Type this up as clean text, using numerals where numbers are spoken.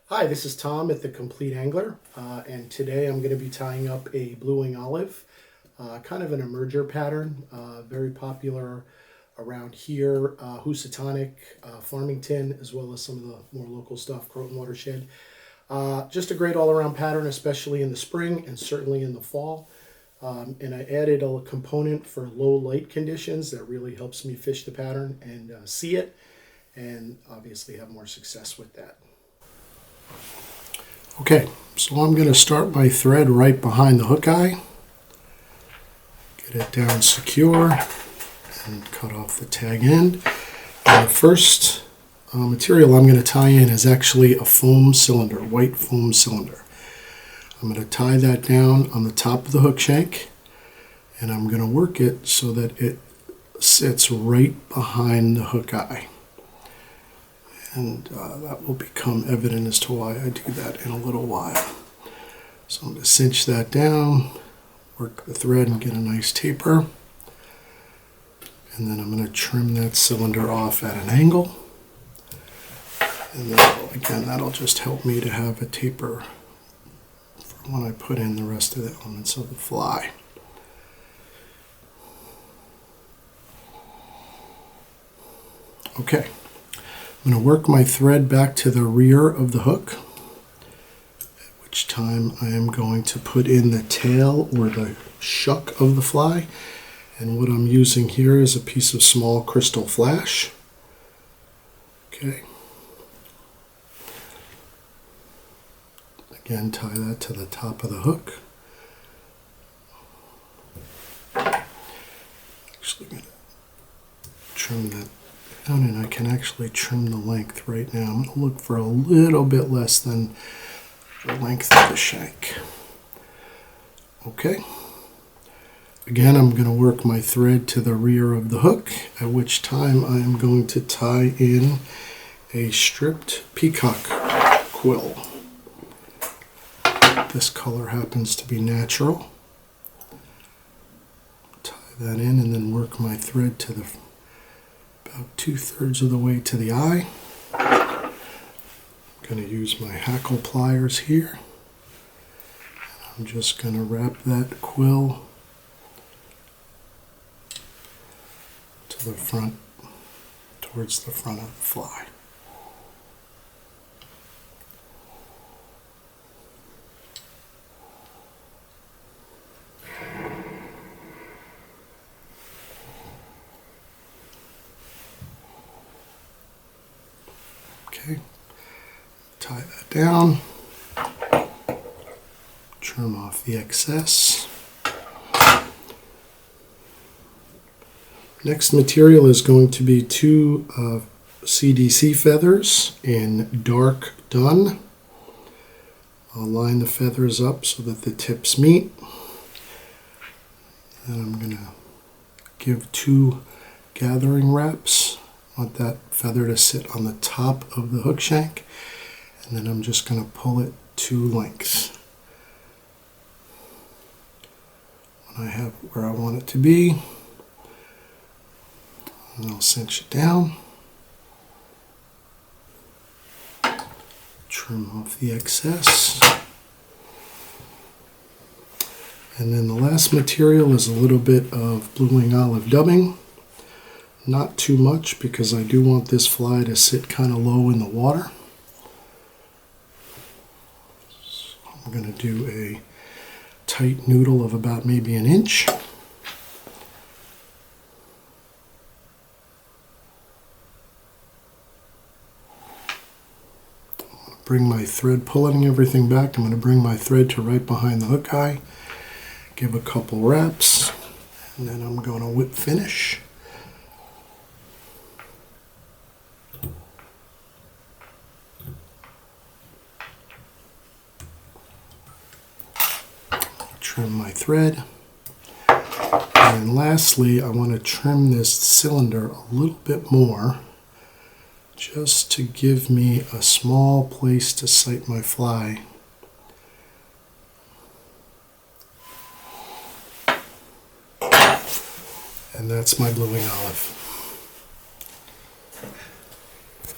Hi, this is Tom at The Complete Angler, and today I'm going to be tying up a blue wing olive, kind of an emerger pattern, very popular around here, Housatonic, Farmington, as well as some of the more local stuff, Croton Watershed. Just a great all-around pattern, especially in the spring and certainly in the fall. And I added a component for low light conditions that really helps me fish the pattern and see it, and obviously have more success with that. Okay, so I'm going to start my thread right behind the hook eye, get it down secure, and cut off the tag end. And the first material I'm going to tie in is actually a foam cylinder, white foam cylinder. I'm going to tie that down on the top of the hook shank, and I'm going to work it so that it sits right behind the hook eye. And that will become evident as to why I do that in a little while. So I'm going to cinch that down, work the thread and get a nice taper. And then I'm going to trim that cylinder off at an angle. And then, that'll just help me to have a taper for when I put in the rest of the elements of the fly. Okay. I'm going to work my thread back to the rear of the hook, at which time I am going to put in the tail or the shuck of the fly. And what I'm using here is a piece of small Krystal Flash. Okay. Again, tie that to the top of the hook. Actually, I'm going to trim that down, and I can actually trim the length right now. I'm going to look for a little bit less than the length of the shank. Okay. Again, I'm going to work my thread to the rear of the hook, at which time I am going to tie in a stripped peacock quill. This color happens to be natural. Tie that in and then work my thread to the about 2/3 of the way to the eye. I'm going to use my hackle pliers here. I'm just going to wrap that quill to the front, towards the front of the fly. Okay, tie that down, trim off the excess. Next material is going to be two CDC feathers in dark dun. I'll line the feathers up so that the tips meet. And I'm going to give two gathering wraps. I want that feather to sit on the top of the hook shank, and then I'm just going to pull it to length. When I have where I want it to be, and I'll cinch it down, trim off the excess, and then the last material is a little bit of blue wing olive dubbing. Not too much, because I do want this fly to sit kind of low in the water. So I'm going to do a tight noodle of about maybe an inch. Bring my thread, pulling everything back. I'm going to bring my thread to right behind the hook eye, give a couple wraps, and then I'm going to whip finish. Trim my thread, and lastly I want to trim this cylinder a little bit more, just to give me a small place to sight my fly. And that's my blue wing olive.